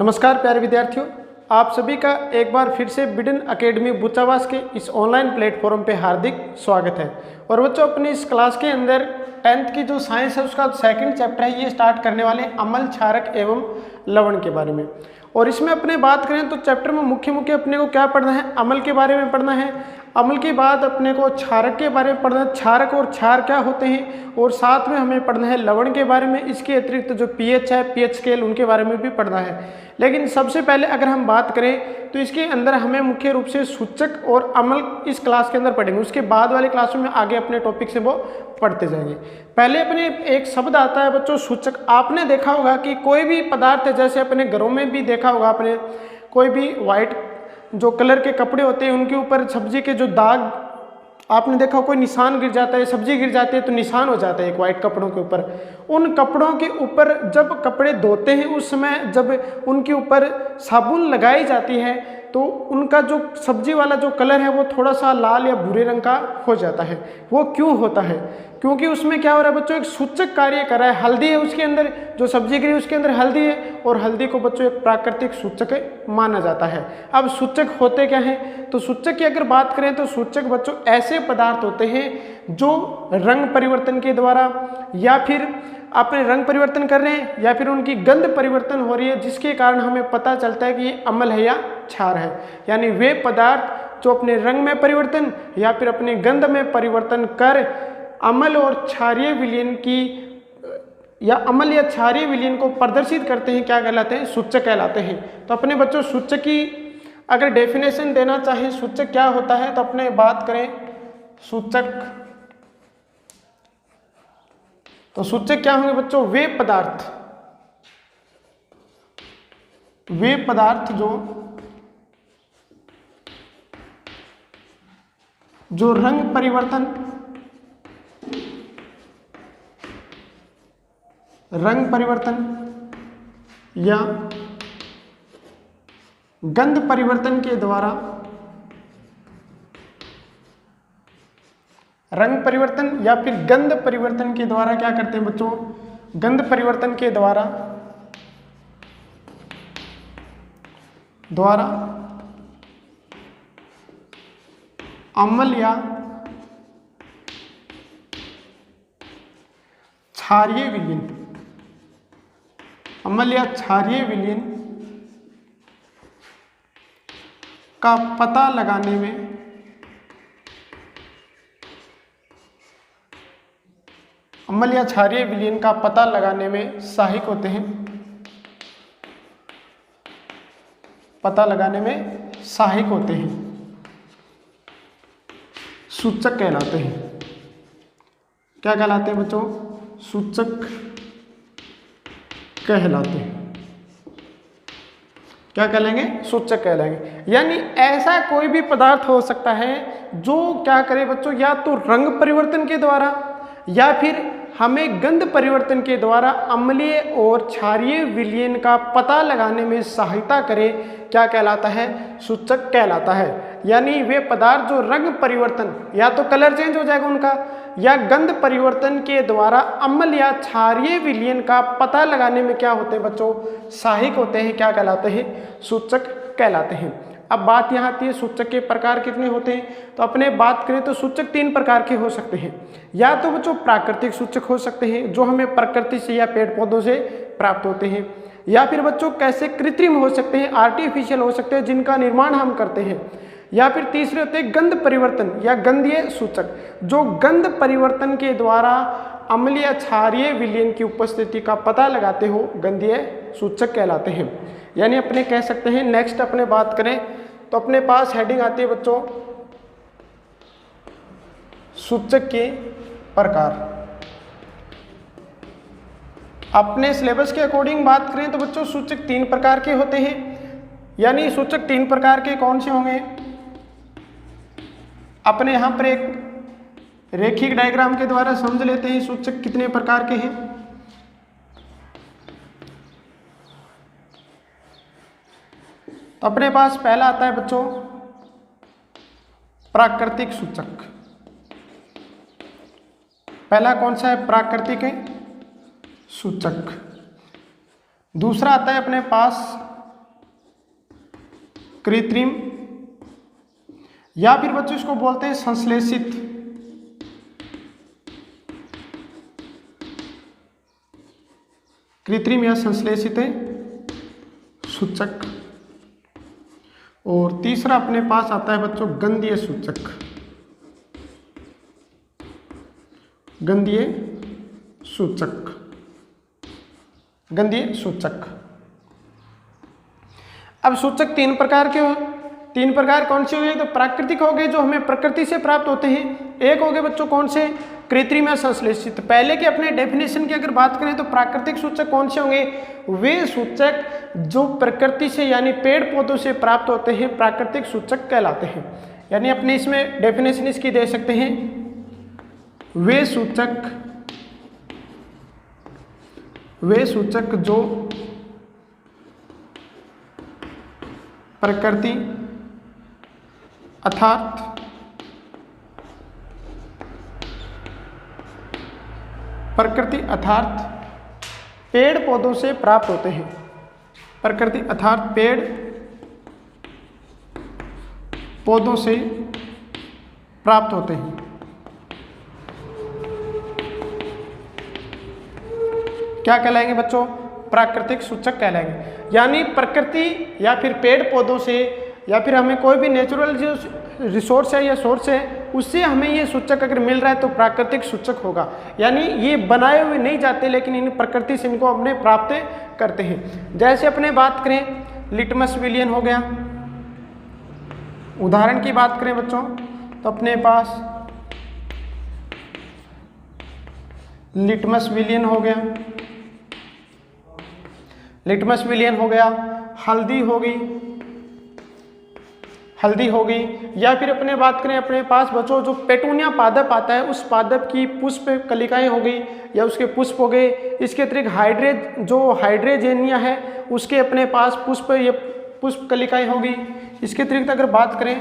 नमस्कार प्यारे विद्यार्थियों, आप सभी का एक बार फिर से बिडन एकेडमी बुचावास के इस ऑनलाइन प्लेटफॉर्म पे हार्दिक स्वागत है। और बच्चों, अपनी इस क्लास के अंदर 10th की जो साइंस है उसका सेकंड चैप्टर है, ये स्टार्ट करने वाले अम्ल, क्षारक एवं लवण के बारे में। और इसमें अपने बात करें तो चैप्टर में मुख्य अपने को क्या पढ़ना है, अम्ल के बारे में पढ़ना है। अम्ल के बाद अपने को क्षारक के बारे में पढ़ना है, क्षारक और क्षार क्या होते हैं, और साथ में हमें पढ़ना है लवण के बारे में। इसके अतिरिक्त जो पीएच है, पीएच स्केल, उनके बारे में भी पढ़ना है। लेकिन सबसे पहले अगर हम बात करें तो इसके अंदर हमें मुख्य रूप से सूचक और अम्ल इस क्लास के अंदर पढ़ेंगे। उसके बाद वाले क्लासों में आगे अपने टॉपिक से वो पढ़ते जाएंगे। पहले अपने एक शब्द आता है बच्चों सूचक। आपने देखा होगा कि कोई भी पदार्थ है, जैसे अपने घरों में भी देखा होगा आपने, कोई भी वाइट जो कलर के कपड़े होते हैं उनके ऊपर सब्जी के जो दाग आपने देखा, कोई निशान गिर जाता है, सब्जी गिर जाती है तो निशान हो जाता है एक वाइट कपड़ों के ऊपर। उन कपड़ों के ऊपर जब कपड़े धोते हैं उस समय जब उनके ऊपर साबुन लगाई जाती है तो उनका जो सब्जी वाला जो कलर है वो थोड़ा सा लाल या भूरे रंग का हो जाता है। वो क्यों होता है? क्योंकि उसमें क्या हो रहा है बच्चों, एक सूचक कार्य कर रहा है। हल्दी है उसके अंदर, जो सब्जी गिरी उसके अंदर हल्दी है, और हल्दी को बच्चों एक प्राकृतिक सूचक माना जाता है। अब सूचक होते क्या हैं? तो सूचक की अगर बात करें तो सूचक बच्चों ऐसे पदार्थ होते हैं जो रंग परिवर्तन के द्वारा, या फिर अपने रंग परिवर्तन कर रहे हैं, या फिर उनकी गंध परिवर्तन हो रही है, जिसके कारण हमें पता चलता है कि ये अम्ल है या क्षार है। यानी वे पदार्थ जो अपने रंग में परिवर्तन या फिर अपने गंध में परिवर्तन कर अम्ल और क्षारीय विलयन की या अम्ल या क्षारीय विलयन को प्रदर्शित करते हैं, क्या कहलाते हैं? सूचक कहलाते हैं। तो अपने बच्चों सूचक की अगर डेफिनेशन देना चाहें सूचक क्या होता है, तो अपने बात करें सूचक, तो सूचक क्या होंगे बच्चों? वे पदार्थ जो रंग परिवर्तन या गंध परिवर्तन के द्वारा, रंग परिवर्तन या फिर गंध परिवर्तन के द्वारा क्या करते हैं बच्चों? गंध परिवर्तन के द्वारा अम्ल या क्षारीय विलयन का पता लगाने में अम्ल या क्षारीय विलयन का पता लगाने में सहायक होते हैं, सूचक कहलाते हैं। क्या कहलाते हैं बच्चों? सूचक कहलाते हैं। क्या कहलाएंगे? सूचक कहलाएंगे। यानी ऐसा कोई भी पदार्थ हो सकता है जो क्या करे बच्चों, या तो रंग परिवर्तन के द्वारा या फिर हमें गंध परिवर्तन के द्वारा अम्लीय और क्षारीय विलयन का पता लगाने में सहायता करे। क्या कहलाता है? सूचक कहलाता है। यानी वे पदार्थ जो रंग परिवर्तन, या तो कलर चेंज हो जाएगा उनका, या गंध परिवर्तन के द्वारा अम्ल या क्षारीय विलयन का पता लगाने में क्या होते हैं बच्चों? सहायक होते हैं। क्या कहलाते हैं? सूचक कहलाते हैं। अब बात यहाँ आती है सूचक के प्रकार कितने होते हैं। तो अपने बात करें तो सूचक 3 प्रकार के हो सकते हैं। या तो बच्चों प्राकृतिक सूचक हो सकते हैं जो हमें प्रकृति से या पेड़ पौधों से प्राप्त होते हैं, या फिर बच्चों कैसे कृत्रिम हो सकते हैं, आर्टिफिशियल हो सकते हैं, जिनका निर्माण हम करते हैं। या फिर तीसरे होते हैं गंध परिवर्तन या गंधीय सूचक, जो गंध परिवर्तन के द्वारा अम्ल या क्षारीय विलयन की उपस्थिति का पता लगाते हो, गंधीय सूचक कहलाते हैं। यानी अपने कह सकते हैं, नेक्स्ट अपने बात करें तो अपने पास हेडिंग आती है बच्चों सूचक के प्रकार। अपने सिलेबस के अकॉर्डिंग बात करें तो बच्चों सूचक 3 प्रकार के होते हैं। यानी सूचक 3 प्रकार के कौन से होंगे? अपने यहाँ पर एक रेखिक डायग्राम के द्वारा समझ लेते हैं सूचक कितने प्रकार के हैं। तो अपने पास पहला आता है बच्चों प्राकृतिक सूचक। पहला कौन सा है? प्राकृतिक सूचक। दूसरा आता है अपने पास कृत्रिम या फिर बच्चों इसको बोलते हैं संश्लेषित कृत्रिम या संश्लेषित सूचक। और तीसरा अपने पास आता है बच्चों गंधीय सूचक। गंधीय सूचक, गंधीय सूचक। अब सूचक तीन प्रकार कौन से हो गए? तो प्राकृतिक हो गए जो हमें प्रकृति से प्राप्त होते हैं। एक हो गए बच्चों कौन से? कृत्रिम या संश्लेषित। पहले के अपने डेफिनेशन की अगर बात करें तो प्राकृतिक सूचक कौन से होंगे? वे सूचक जो प्रकृति से यानी पेड़ पौधों से प्राप्त होते हैं प्राकृतिक सूचक कहलाते हैं। यानी अपने इसमें डेफिनेशन इसकी दे सकते हैं, वे सूचक जो प्रकृति अर्थात पेड़ पौधों से प्राप्त होते हैं। प्रकृति अर्थात पेड़ पौधों से प्राप्त होते हैं। क्या कहलाएंगे बच्चों? प्राकृतिक सूचक कहलाएंगे। यानी प्रकृति या फिर पेड़ पौधों से या फिर हमें कोई भी नेचुरल जो रिसोर्स है या सोर्स है उससे हमें ये सूचक अगर मिल रहा है तो प्राकृतिक सूचक होगा। यानी ये बनाए हुए नहीं जाते लेकिन इन प्रकृति से इनको अपने प्राप्त करते हैं। जैसे अपने बात करें लिटमस विलियन हो गया, उदाहरण की बात करें बच्चों तो अपने पास लिटमस विलियन हो गया, लिटमस विलियन हो गया, हल्दी होगी या फिर अपने बात करें अपने पास बच्चों जो पेटूनिया पादप आता है उस पादप की पुष्प कलिकाएं हो गई या उसके पुष्प हो गए। इसके अतिरिक्त हाइड्रेजेनिया है उसके अपने पास पुष्प कलिकाएं होगी। इसके अतिरिक्त अगर बात करें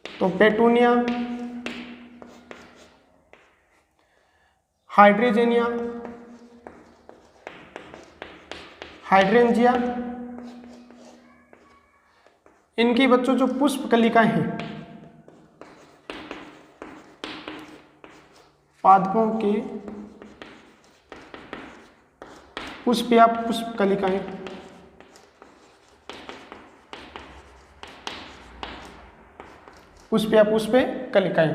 तो पेटूनिया, हाइड्रेजेनिया, हाइड्रेंजिया, इनकी बच्चों जो पुष्प कलिकाएं हैं पादपों की पुष्प या पुष्प कलिकाएं पुष्प या पुष्प कलिकाएं।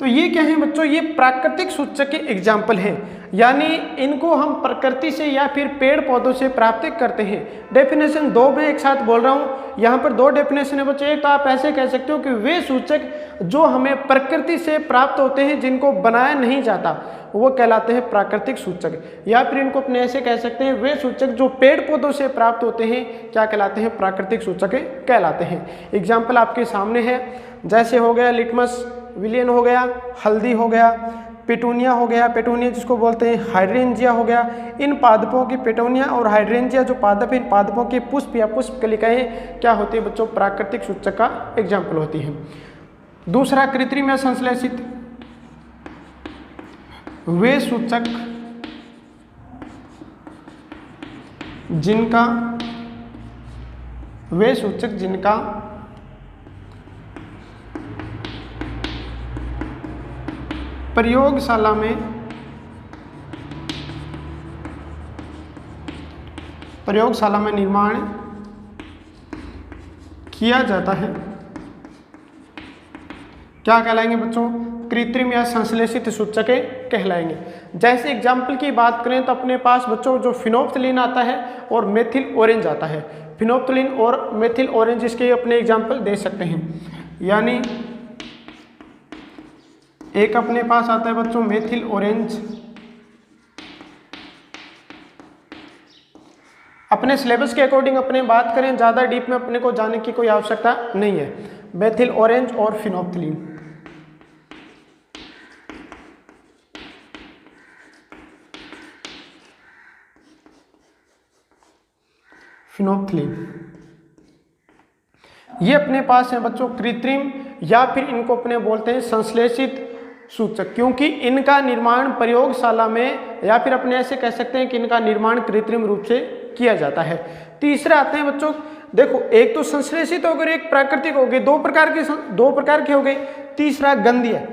तो ये क्या है बच्चों? ये प्राकृतिक सूचक के एग्जाम्पल हैं। यानी इनको हम प्रकृति से या फिर पेड़ पौधों से प्राप्त करते हैं। डेफिनेशन दो में एक साथ बोल रहा हूँ, यहाँ पर दो डेफिनेशन है बच्चों। एक तो आप ऐसे कह सकते हो कि वे सूचक जो हमें प्रकृति से प्राप्त होते हैं जिनको बनाया नहीं जाता वो कहलाते हैं प्राकृतिक सूचक। या फिर इनको अपने ऐसे कह सकते हैं वे सूचक जो पेड़ पौधों से प्राप्त होते हैं क्या कहलाते हैं? प्राकृतिक सूचक कहलाते हैं। एग्जाम्पल आपके सामने है, जैसे हो गया लिटमस विलियन हो गया, हल्दी हो गया, पेटूनिया हो गया, पेटूनिया जिसको बोलते हैं हाइड्रेंजिया हो गया। इन पादपों की पेटूनिया और हाइड्रेंजिया जो पादप इन पादपों के पुष्प या पुष्प कलिकाएं क्या होती है बच्चों? प्राकृतिक सूचक का एग्जाम्पल होती है। दूसरा कृत्रिम या संश्लेषित, वे सूचक जिनका प्रयोगशाला में निर्माण किया जाता है क्या कहलाएंगे बच्चों? कृत्रिम या संश्लेषित सूचक कहलाएंगे। जैसे एग्जाम्पल की बात करें तो अपने पास बच्चों जो फिनोप्थलीन आता है और मेथिल ऑरेंज आता है। फिनोप्थलीन और मेथिल ऑरेंज इसके अपने एग्जाम्पल दे सकते हैं। यानी एक अपने पास आता है बच्चों मेथिल ऑरेंज। अपने सिलेबस के अकॉर्डिंग अपने बात करें, ज़्यादा डीप में अपने को जाने की कोई आवश्यकता नहीं है। मेथिल ऑरेंज और फिनोप्थलीन। ये अपने पास है बच्चों कृत्रिम या फिर इनको अपने बोलते हैं संश्लेषित सूचक, क्योंकि इनका निर्माण प्रयोगशाला में या फिर अपने ऐसे कह सकते हैं कि इनका निर्माण कृत्रिम रूप से किया जाता है। तीसरे आते हैं बच्चों, देखो एक तो संश्लेषित हो गए, एक प्राकृतिक हो गए, दो प्रकार के हो गए। तीसरा गंधीय,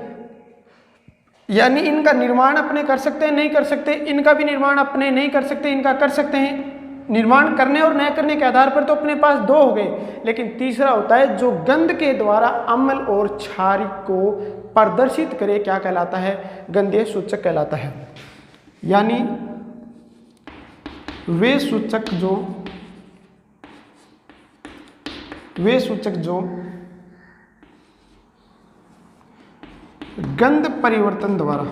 यानी इनका निर्माण अपने कर सकते हैं, नहीं कर सकते, इनका भी निर्माण अपने नहीं कर सकते, इनका कर सकते हैं। निर्माण करने और न करने के आधार पर तो अपने पास दो हो गए, लेकिन तीसरा होता है जो गंध के द्वारा अम्ल और क्षार को प्रदर्शित करे, क्या कहलाता है? गंधीय सूचक कहलाता है। यानी वे सूचक जो गंध परिवर्तन द्वारा,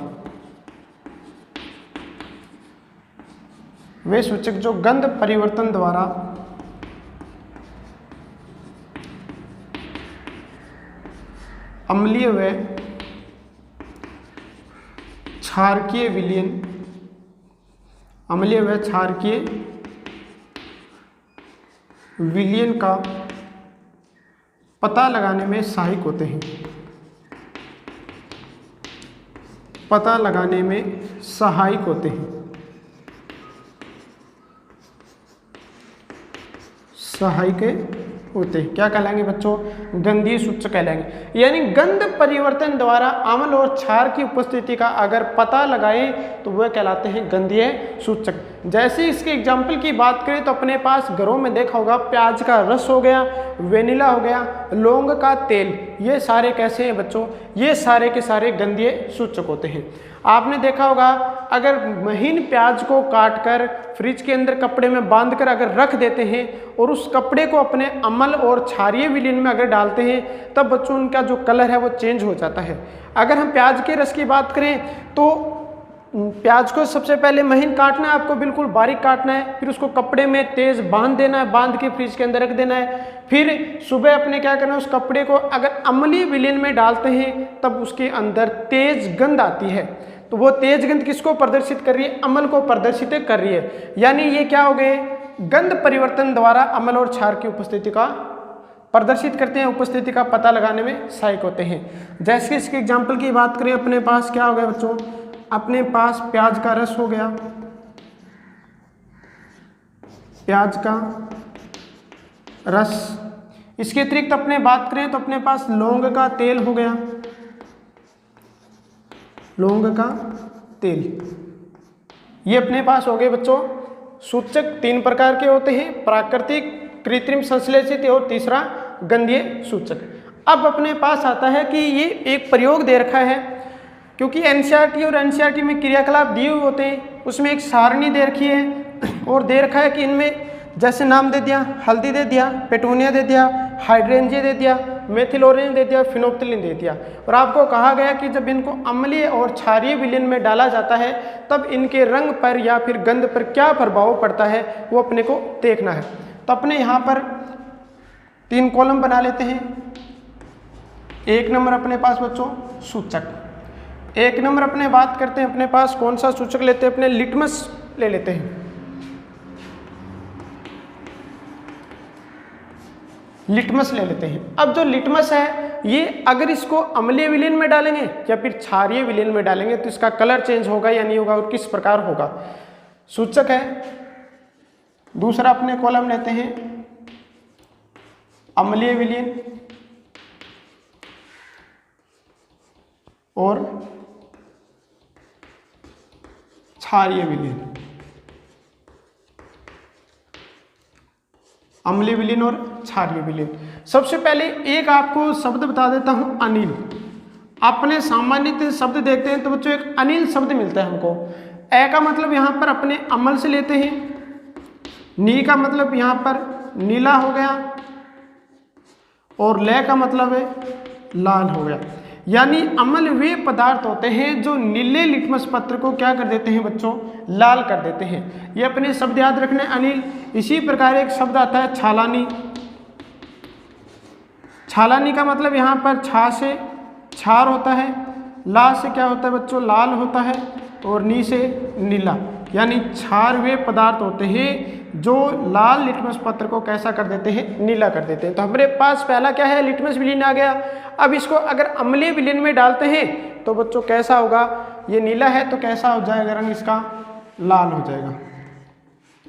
वे सूचक जो गंध परिवर्तन द्वारा अम्लीय व क्षारकीय विलयन, अम्लीय व क्षारकीय विलयन का पता लगाने में सहायक होते हैं, पता लगाने में सहायक होते हैं, सहायक होते हैं। क्या कहलाएंगे बच्चों? गंधीय सूचक कहलाएंगे। यानी गंध परिवर्तन द्वारा अम्ल और क्षार की उपस्थिति का अगर पता लगाएं तो वह कहलाते हैं गंधीय सूचक। जैसे इसके एग्जाम्पल की बात करें तो अपने पास घरों में देखा होगा, प्याज का रस हो गया, वेनिला हो गया, लौंग का तेल, ये सारे कैसे हैं बच्चों? ये सारे के सारे गंधीय सूचक होते हैं। आपने देखा होगा, अगर महीन प्याज को काटकर फ्रिज के अंदर कपड़े में बांधकर अगर रख देते हैं और उस कपड़े को अपने अम्ल और क्षारीय विलयन में अगर डालते हैं, तब बच्चों उनका जो कलर है वो चेंज हो जाता है। अगर हम प्याज के रस की बात करें तो प्याज को सबसे पहले महीन काटना है, आपको बिल्कुल बारीक काटना है, फिर उसको कपड़े में तेज बांध देना है, बांध के फ्रिज के अंदर रख देना है। फिर सुबह अपने क्या करना है, उस कपड़े को अगर अम्लीय विलयन में डालते हैं तब उसके अंदर तेज गंध आती है। तो वो तेज गंध किसको प्रदर्शित कर रही है? अम्ल को प्रदर्शित कर रही है। यानी ये क्या हो गए? गंध परिवर्तन द्वारा अम्ल और क्षार की उपस्थिति का प्रदर्शित करते हैं, उपस्थिति का पता लगाने में सहायक होते हैं। जैसे इसके एग्जाम्पल की बात करें, अपने पास क्या हो गया बच्चों? अपने पास प्याज का रस हो गया, प्याज का रस। इसके अतिरिक्त अपने बात करें तो अपने पास लौंग का तेल हो गया, लौंग का तेल। ये अपने पास हो गए बच्चों सूचक। तीन प्रकार के होते हैं, प्राकृतिक, कृत्रिम संश्लेषित और तीसरा गंधीय सूचक। अब अपने पास आता है कि ये एक प्रयोग दे रखा है, क्योंकि एनसीईआरटी और एनसीईआरटी में क्रियाकलाप दिए हुए होते हैं, उसमें एक सारणी दे रखी है और दे रखा है कि इनमें जैसे नाम दे दिया, हल्दी दे दिया, पेटूनिया दे दिया, हाइड्रेंजिया दे दिया, मेथिल ऑरेंज दे दिया, फिनोप्थिलिन दे दिया। और आपको कहा गया कि जब इनको अम्लीय और क्षारीय विलयन में डाला जाता है तब इनके रंग पर या फिर गंध पर क्या प्रभाव पड़ता है वो अपने को देखना है। तो अपने यहाँ पर 3 कॉलम बना लेते हैं। 1 नंबर अपने पास बच्चों सूचक। 1 नंबर अपने बात करते हैं, अपने पास कौन सा सूचक लेते हैं? अपने लिटमस ले लेते हैं। लिटमस ले लेते हैं। अब जो लिटमस है ये अगर इसको अम्लीय विलयन में डालेंगे या फिर क्षारीय विलयन में डालेंगे तो इसका कलर चेंज होगा या नहीं होगा और किस प्रकार होगा, सूचक है। दूसरा अपने कॉलम लेते हैं अम्लीय विलयन और क्षारीय विलयन, अम्लीय विलयन और क्षारीय विलयन। सबसे पहले एक आपको शब्द बता देता हूं, अनिल। अपने सामान्य शब्द देखते हैं तो बच्चों एक अनिल शब्द मिलता है हमको। ए का मतलब यहाँ पर अपने अम्ल से लेते हैं, नी का मतलब यहाँ पर नीला हो गया और ले का मतलब है लाल हो गया। यानी अम्ल वे पदार्थ होते हैं जो नीले लिटमस पत्र को क्या कर देते हैं बच्चों? लाल कर देते हैं। ये अपने शब्द याद रखने अनिल। इसी प्रकार एक शब्द आता है छालानी। छालानी का मतलब यहाँ पर छा से क्षार होता है, ला से क्या होता है बच्चों? लाल होता है और नी से नीला। यानी क्षार वे पदार्थ होते हैं जो लाल लिटमस पत्र को कैसा कर देते हैं? नीला कर देते हैं। तो हमारे पास पहला क्या है? लिटमस विलयन आ गया। अब इसको अगर अम्लीय विलयन में डालते हैं तो बच्चों कैसा होगा? ये नीला है तो कैसा हो जाएगा रंग? इसका लाल हो जाएगा।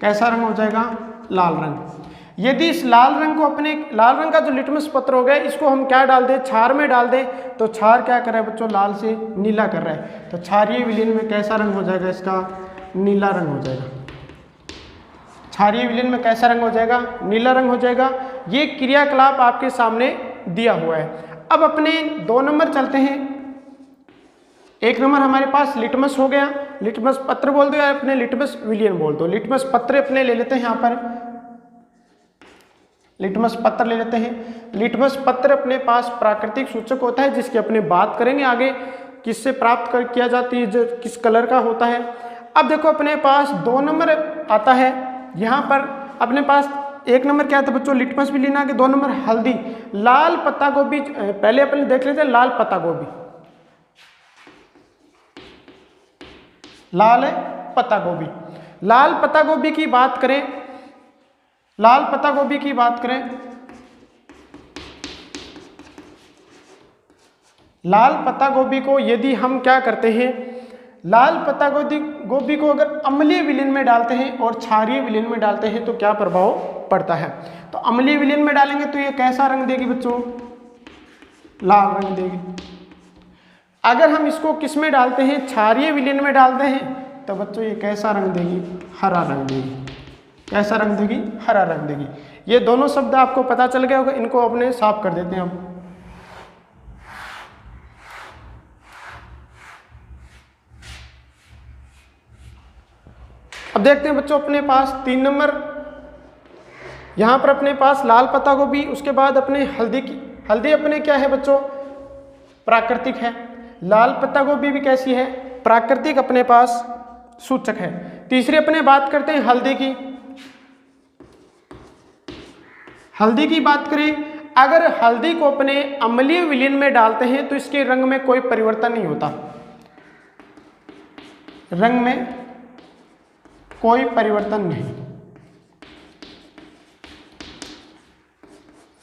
कैसा रंग हो जाएगा? लाल रंग। यदि इस लाल रंग को अपने लाल रंग का जो लिटमस पत्र हो गया इसको हम क्या डाल दें? क्षार में डाल दें, तो क्षार क्या कर रहा है बच्चों? लाल से नीला कर रहा है। तो क्षारीय विलयन में कैसा रंग हो जाएगा इसका? नीला रंग हो जाएगा। क्षारीय विलयन में कैसा रंग हो जाएगा? नीला रंग हो जाएगा। ये क्रियाकलाप आपके सामने दिया हुआ है। अब अपने 2 नंबर चलते हैं। 1 नंबर हमारे पास लिटमस हो गया, लिटमस पत्र बोल दो या अपने लिटमस विलयन बोल दो। लिटमस पत्र अपने ले लेते हैं, यहाँ पर लिटमस पत्र ले लेते हैं। लिटमस पत्र अपने पास प्राकृतिक सूचक होता है जिसकी अपने बात करेंगे आगे, किससे प्राप्त किया जाती है, जो किस कलर का होता है। अब देखो अपने पास 2 नंबर आता है, यहाँ पर अपने पास 1 नंबर क्या था बच्चों? लिटमस विलयन आगे 2 नंबर हल्दी। लाल पत्ता गोभी पहले अपने देख लेते हैं। लाल पत्ता गोभी, लाल पत्ता गोभी, लाल पत्ता गोभी की बात करें, लाल पत्ता गोभी की बात करें, लाल पत्ता गोभी को यदि हम क्या करते हैं, लाल पत्ता गोभी को अगर अम्लीय विलयन में डालते हैं और क्षारीय विलयन में डालते हैं तो क्या प्रभाव पड़ता है? तो अम्लीय विलयन में डालेंगे तो ये कैसा रंग देगी बच्चों? लाल रंग देगी। अगर हम इसको किस में डालते हैं? क्षारीय विलयन में डालते हैं तो बच्चों ये कैसा रंग देगी? हरा रंग देगी। कैसा रंग देगी? हरा रंग देगी। ये दोनों शब्द आपको पता चल गया होगा, इनको अपने साफ कर देते हैं हम। अब देखते हैं बच्चों अपने पास 3 नंबर, यहां पर अपने पास लाल पत्ता गोभी, उसके बाद अपने हल्दी की, हल्दी अपने क्या है बच्चों? प्राकृतिक है। लाल पत्ता गोभी भी कैसी है? प्राकृतिक अपने पास सूचक है। तीसरी अपने बात करते हैं हल्दी की। हल्दी की बात करें, अगर हल्दी को अपने अम्लीय विलयन में डालते हैं तो इसके रंग में कोई परिवर्तन नहीं होता। रंग में कोई परिवर्तन नहीं,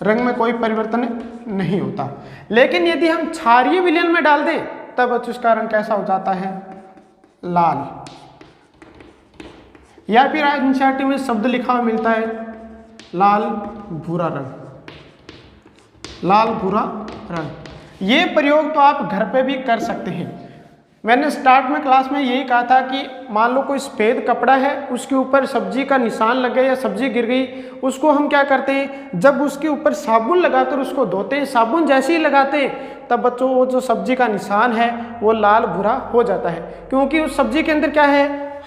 रंग में कोई परिवर्तन नहीं होता। लेकिन यदि हम क्षारीय विलयन में डाल दें तब उसका रंग कैसा हो जाता है? लाल। या फिर एनसीईआरटी में शब्द लिखा हुआ मिलता है लाल भूरा रंग, लाल भूरा रंग। ये प्रयोग तो आप घर पे भी कर सकते हैं। मैंने स्टार्ट में क्लास में यही कहा था कि मान लो कोई सफ़ेद कपड़ा है, उसके ऊपर सब्जी का निशान लग गया या सब्जी गिर गई, उसको हम क्या करते हैं? जब उसके ऊपर साबुन लगाकर उसको धोते हैं, साबुन जैसे ही लगाते हैं तब बच्चों वो जो सब्जी का निशान है वो लाल भूरा हो जाता है, क्योंकि उस सब्जी के अंदर क्या है?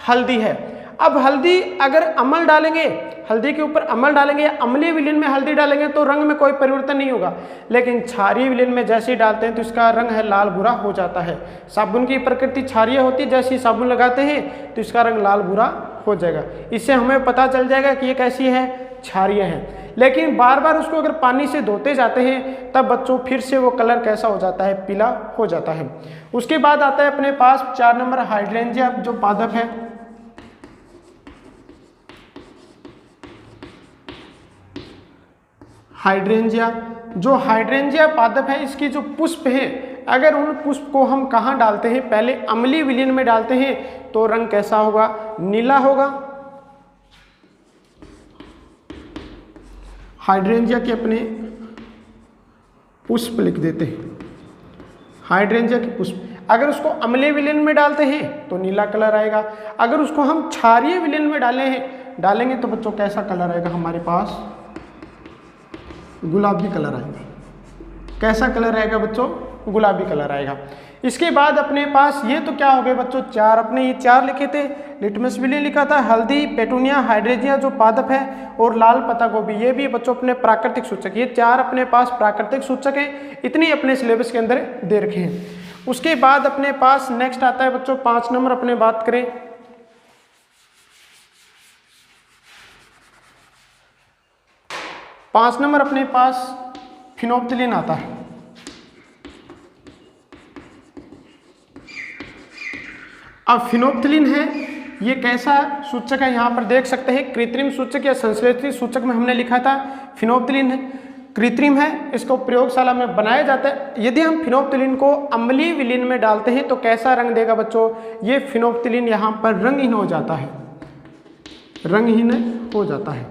हल्दी है। अब हल्दी अगर अम्ल डालेंगे, हल्दी के ऊपर अम्ल डालेंगे या अम्लीय विलयन में हल्दी डालेंगे तो रंग में कोई परिवर्तन नहीं होगा। लेकिन क्षारीय विलयन में जैसे ही डालते हैं तो इसका रंग है लाल भूरा हो जाता है। साबुन की प्रकृति क्षारीय होती है, जैसे ही साबुन लगाते हैं तो इसका रंग लाल भूरा हो जाएगा। इससे हमें पता चल जाएगा कि ये कैसी है? क्षारीय है। लेकिन बार बार उसको अगर पानी से धोते जाते हैं तब बच्चों फिर से वो कलर कैसा हो जाता है? पीला हो जाता है। उसके बाद आता है अपने पास 4 नंबर हाइड्रेंजिया जो पादप है। हाइड्रेंजिया, जो हाइड्रेंजिया पादप है इसकी जो पुष्प है, अगर उन पुष्प को हम कहाँ डालते हैं? पहले अम्लीय विलयन में डालते हैं तो रंग कैसा होगा? नीला होगा। हाइड्रेंजिया के अपने पुष्प लिख देते हैं, हाइड्रेंजिया के पुष्प। अगर उसको अम्लीय विलयन में डालते हैं तो नीला कलर आएगा। अगर उसको हम क्षारीय विलयन में डालेंगे तो बच्चों कैसा कलर आएगा हमारे पास? गुलाबी कलर आएगा। कैसा कलर आएगा बच्चों? गुलाबी कलर आएगा। इसके बाद अपने पास ये तो क्या हो गए बच्चों? 4 अपने ये 4 लिखे थे। लिटमस विलयन लिखा था, हल्दी, पेटूनिया, हाइड्रेंजिया जो पादप है और लाल पत्ता गोभी, ये भी बच्चों अपने प्राकृतिक सूचक। ये 4 अपने पास प्राकृतिक सूचक हैं। इतनी अपने सिलेबस के अंदर दे रखे हैं। उसके बाद अपने पास नेक्स्ट आता है बच्चों 5 नंबर अपने बात करें, 5 नंबर अपने पास फिनोप्थिलीन आता है। अब फिनोप्थिलीन है, ये कैसा सूचक है? यहाँ पर देख सकते हैं कृत्रिम सूचक या संश्लेषित सूचक में हमने लिखा था फिनोप्थिलीन है, कृत्रिम है, इसको प्रयोगशाला में बनाया जाता है। यदि हम फिनोप्थिलीन को अम्लीय विलयन में डालते हैं तो कैसा रंग देगा बच्चों? ये फिनोप्थिलीन यहाँ पर रंगहीन हो जाता है। रंगहीन हो जाता है।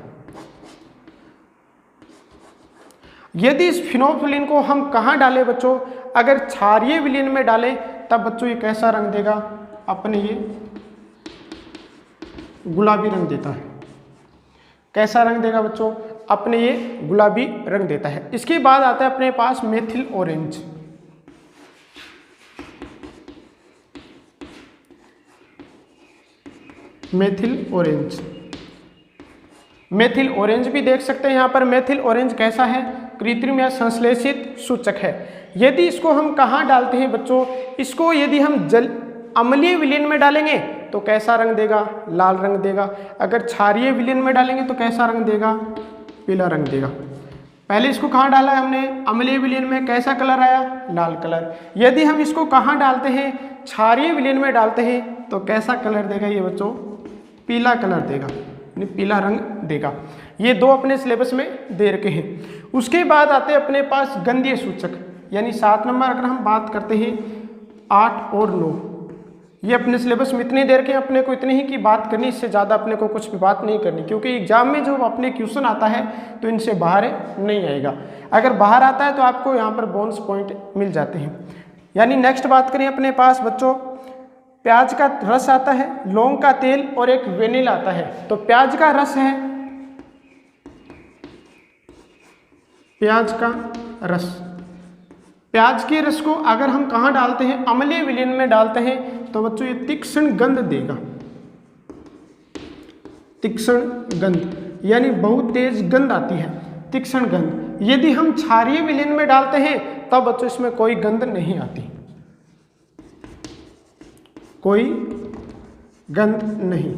यदि इस फिनोल्फिलीन को हम कहाँ डालें बच्चों, अगर क्षारीय विलयन में डालें तब बच्चों ये कैसा रंग देगा, अपने ये गुलाबी रंग देता है। कैसा रंग देगा बच्चों, अपने ये गुलाबी रंग देता है। इसके बाद आता है अपने पास methyl orange. Methyl orange, methyl orange भी देख सकते हैं यहाँ पर। मेथिल ऑरेंज कैसा है, कृत्रिम या संश्लेषित सूचक है। यदि इसको हम कहाँ डालते हैं बच्चों, इसको यदि हम अम्लीय विलयन में डालेंगे तो कैसा रंग देगा, लाल रंग देगा। अगर क्षारीय विलयन में डालेंगे तो कैसा रंग देगा, पीला रंग देगा। पहले इसको कहाँ डाला है हमने, अम्लीय विलयन में, कैसा कलर आया, लाल कलर। यदि हम इसको कहाँ डालते हैं, क्षारीय विलयन में डालते हैं तो कैसा कलर देगा ये बच्चों, पीला कलर देगा, यानी पीला रंग देगा। ये दो अपने सिलेबस में दे रखे हैं। उसके बाद आते हैं अपने पास गंधीय सूचक, यानी 7 नंबर अगर हम बात करते हैं 8 और 9, ये अपने सिलेबस में इतने दे रखे हैं। अपने को इतने ही की बात करनी, इससे ज़्यादा अपने को कुछ भी बात नहीं करनी, क्योंकि एग्जाम में जो अपने क्वेश्चन आता है तो इनसे बाहर नहीं आएगा। अगर बाहर आता है तो आपको यहाँ पर बोनस पॉइंट मिल जाते हैं। यानी नेक्स्ट बात करें अपने पास बच्चों, प्याज का रस आता है, लौंग का तेल और एक वेनिला आता है। तो प्याज का रस है, प्याज का रस, प्याज के रस को अगर हम कहाँ डालते हैं, अम्लीय विलयन में डालते हैं तो बच्चों ये तीक्ष्ण गंध देगा। तीक्ष्ण गंध यानी बहुत तेज गंध आती है, तीक्ष्ण गंध। यदि हम क्षारीय विलयन में डालते हैं तब बच्चों इसमें कोई गंध नहीं आती, कोई गंध नहीं।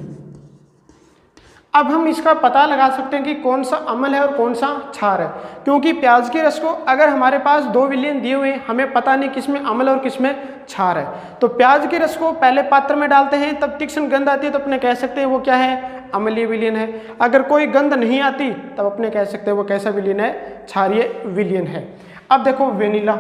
अब हम इसका पता लगा सकते हैं कि कौन सा अम्ल है और कौन सा क्षार है, क्योंकि प्याज के रस को अगर हमारे पास 2 विलयन दिए हुए हैं, हमें पता नहीं किसमें अम्ल और किसमें क्षार है। तो प्याज के रस को पहले पात्र में डालते हैं तब तीक्ष्ण गंध आती है, तो अपने कह सकते हैं वो क्या है, अम्लीय विलयन है। अगर कोई गंध नहीं आती तब अपने कह सकते हैं वो कैसा विलयन है, क्षारीय विलयन है। अब देखो वेनिला,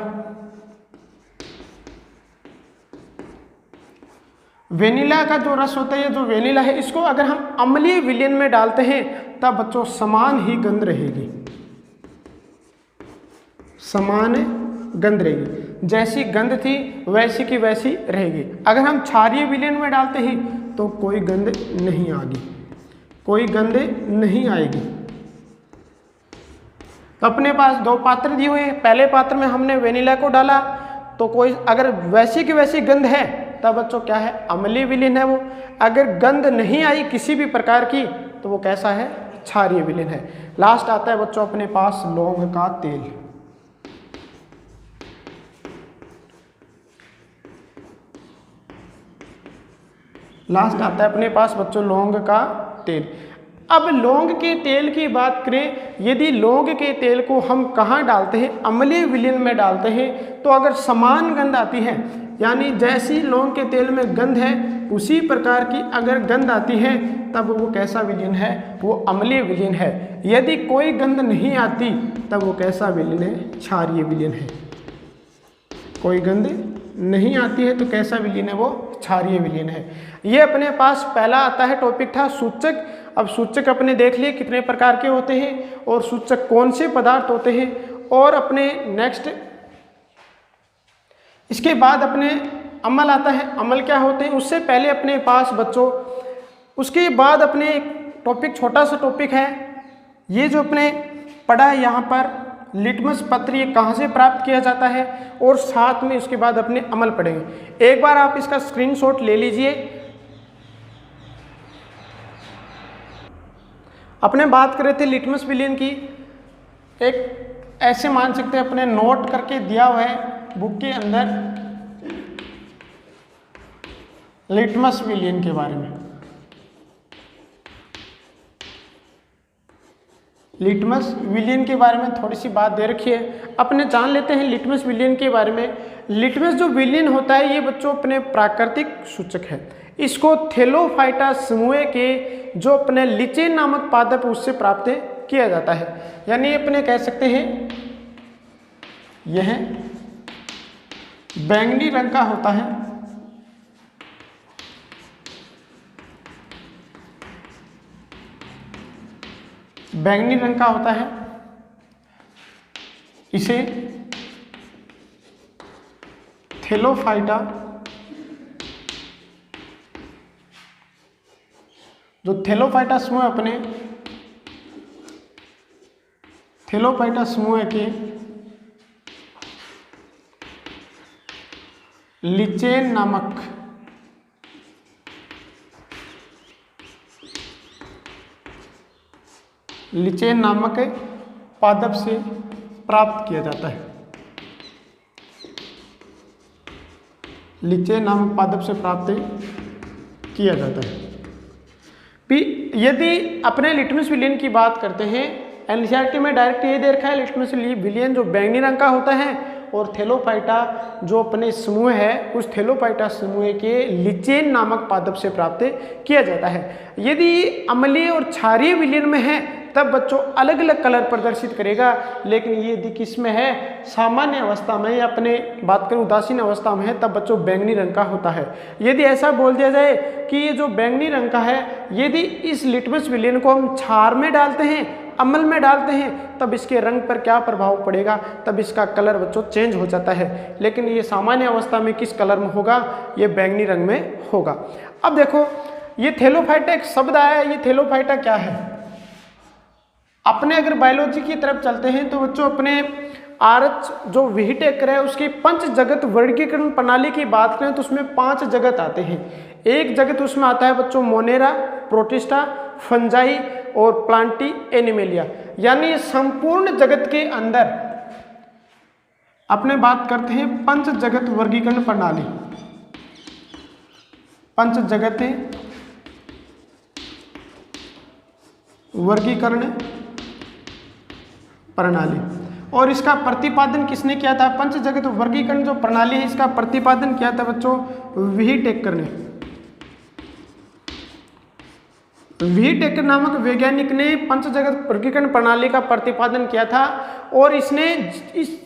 वेनिला का जो रस होता है, जो वेनिला है, इसको अगर हम अम्लीय विलयन में डालते हैं तब बच्चों समान ही गंध रहेगी, समान गंध रहेगी, जैसी गंध थी वैसी की वैसी रहेगी। अगर हम क्षारीय विलयन में डालते हैं तो कोई गंध नहीं आएगी, कोई गंध नहीं आएगी। तो अपने पास 2 पात्र दिए हुए हैं, पहले पात्र में हमने वेनिला को डाला तो कोई अगर वैसी की वैसी गंध है तब बच्चों क्या है, अम्लीय विलयन है वो। अगर गंध नहीं आई किसी भी प्रकार की तो वो कैसा है, क्षारीय विलयन है। लास्ट आता है बच्चों अपने पास लौंग का तेल। लास्ट आता है अपने पास बच्चों लौंग का तेल। अब लौंग के तेल की बात करें, यदि लौंग के तेल को हम कहाँ डालते हैं, अम्लीय विलयन में डालते हैं तो अगर समान गंध आती है, यानी जैसी लौंग के तेल में गंध है उसी प्रकार की अगर गंध आती है तब वो कैसा विलयन है, वो अम्लीय विलयन है। यदि कोई गंध नहीं आती तब वो कैसा विलयन है, क्षारीय विलयन है। कोई गंध नहीं आती है तो कैसा विलयन है, वो क्षारीय विलयन है। ये अपने पास पहला आता है टॉपिक था सूचक। अब सूचक अपने देख लिए कितने प्रकार के होते हैं और सूचक कौन से पदार्थ होते हैं। और अपने नेक्स्ट इसके बाद अपने अम्ल आता है, अम्ल क्या होते हैं उससे पहले अपने पास बच्चों, उसके बाद अपने टॉपिक छोटा सा टॉपिक है ये जो अपने पढ़ा है यहाँ पर, लिटमस पत्र ये कहाँ से प्राप्त किया जाता है, और साथ में उसके बाद अपने अम्ल पढ़ेंगे। एक बार आप इसका स्क्रीनशॉट ले लीजिए। अपने बात कर रहे थे लिटमस विलयन की, एक ऐसे मान सकते हैं अपने नोट करके दिया हुआ है बुक के अंदर लिटमस विलयन के बारे में। लिटमस विलयन के बारे में थोड़ी सी बात दे रखी है, अपने जान लेते हैं लिटमस विलयन के बारे में। लिटमस जो विलयन होता है ये बच्चों अपने प्राकृतिक सूचक है। इसको थैलोफाइटा समूह के जो अपने लिचेन नामक पादप उससे प्राप्त किया जाता है। यानी अपने कह सकते हैं यह बैंगनी रंग का होता है, बैंगनी रंग का होता है, इसे थैलोफाइटा, जो थैलोफाइटा समूह अपने थैलोफाइटा समूह के लिचेन नामक पादप से प्राप्त किया जाता है। लिचेन नामक पादप से प्राप्त किया जाता है। यदि अपने लिटमस विलियन की बात करते हैं, एनसीईआरटी में डायरेक्ट ये दे रखा है, लिटमस विलियन जो बैंगनी रंग का होता है और थैलोफाइटा जो अपने समूह है उस थैलोफाइटा समूह के लिचेन नामक पादप से प्राप्त किया जाता है। यदि अम्लीय और क्षारीय विलियन में है तब बच्चों अलग अलग कलर प्रदर्शित करेगा, लेकिन ये यदि किस में है, सामान्य अवस्था में या अपने बात करें उदासीन अवस्था में है, तब बच्चों बैंगनी रंग का होता है। यदि ऐसा बोल दिया जाए कि ये जो बैंगनी रंग का है, यदि इस लिटमस विलियन को हम क्षार में डालते हैं, अम्ल में डालते हैं, तब इसके रंग पर क्या प्रभाव पड़ेगा, तब इसका कलर बच्चों चेंज हो जाता है। लेकिन ये सामान्य अवस्था में किस कलर में होगा, ये बैंगनी रंग में होगा। अब देखो ये थैलोफाइटा एक शब्द आया है, ये थैलोफाइटा क्या है। अपने अगर बायोलॉजी की तरफ चलते हैं तो बच्चों अपने आर्च जो व्हीटेकर है उसकी पंच जगत वर्गीकरण प्रणाली की बात करें तो उसमें 5 जगत आते हैं। एक जगत उसमें आता है बच्चों मोनेरा, प्रोटिस्टा, फंजाई और प्लांटी एनिमेलिया, यानी संपूर्ण जगत के अंदर अपने बात करते हैं पंच जगत वर्गीकरण प्रणाली, पंच जगत वर्गीकरण प्रणाली। और इसका प्रतिपादन किसने किया था, पंच जगत वर्गीकरण जो प्रणाली है इसका प्रतिपादन किया था बच्चों व्हीटेकर ने। व्हीटेकर नामक वैज्ञानिक ने पंच जगत वर्गीकरण प्रणाली का प्रतिपादन किया था और इसने इस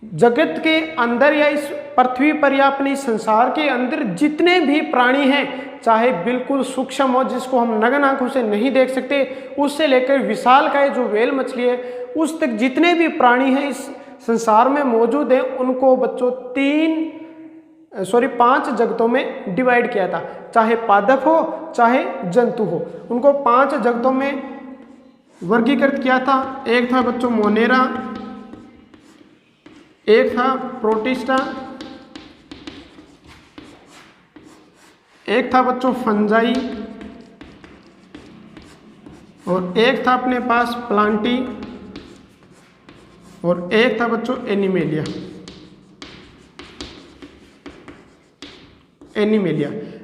जगत के अंदर या इस पृथ्वी पर या अपने संसार के अंदर जितने भी प्राणी हैं, चाहे बिल्कुल सूक्ष्म हो जिसको हम नग्न आंखों से नहीं देख सकते, उससे लेकर विशालकाय जो व्हेल मछली है उस तक जितने भी प्राणी हैं इस संसार में मौजूद हैं, उनको बच्चों 5 जगतों में डिवाइड किया था। चाहे पादप हो चाहे जंतु हो, उनको 5 जगतों में वर्गीकृत किया था। एक था बच्चों मोनेरा, एक था प्रोटिस्टा, एक था बच्चों फंजाई और एक था अपने पास प्लांटी और एक था बच्चों एनिमेलिया।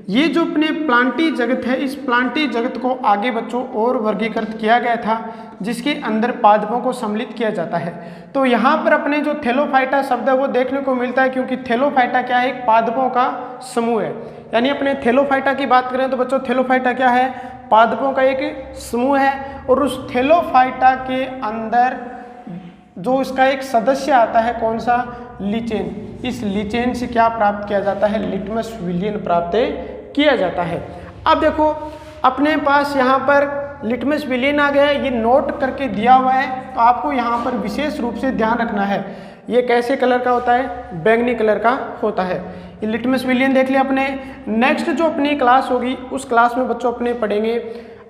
ये जो अपने प्लांटी जगत है, इस प्लांटी जगत को आगे बच्चों और वर्गीकृत किया गया था जिसके अंदर पादपों को सम्मिलित किया जाता है। तो यहाँ पर अपने जो थैलोफाइटा शब्द है वो देखने को मिलता है, क्योंकि थैलोफाइटा क्या है, एक पादपों का समूह है। यानी अपने थैलोफाइटा की बात करें तो बच्चों थैलोफाइटा क्या है, पादपों का एक समूह है। और उस थैलोफाइटा के अंदर जो इसका एक सदस्य आता है, कौन सा, लिचेन। इस लिचेन से क्या प्राप्त किया जाता है, लिटमस विलियन प्राप्त किया जाता है। अब देखो अपने पास यहाँ पर लिटमस विलियन आ गया है, ये नोट करके दिया हुआ है, तो आपको यहाँ पर विशेष रूप से ध्यान रखना है। ये कैसे कलर का होता है, बैंगनी कलर का होता है। ये लिटमस विलियन देख लिया अपने। नेक्स्ट जो अपनी क्लास होगी उस क्लास में बच्चों अपने पढ़ेंगे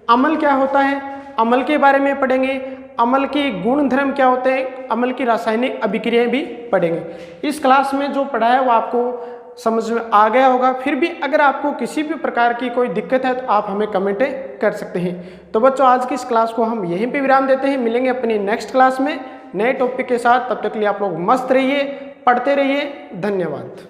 अम्ल क्या होता है, अम्ल के बारे में पढ़ेंगे, अम्ल के गुण धर्म क्या होते हैं, अम्ल की रासायनिक अभिक्रियाएं भी पढ़ेंगे। इस क्लास में जो पढ़ा है वो आपको समझ में आ गया होगा। फिर भी अगर आपको किसी भी प्रकार की कोई दिक्कत है तो आप हमें कमेंट कर सकते हैं। तो बच्चों आज की इस क्लास को हम यहीं पे विराम देते हैं, मिलेंगे अपनी नेक्स्ट क्लास में नए टॉपिक के साथ। तब तक के लिए आप लोग मस्त रहिए, पढ़ते रहिए। धन्यवाद।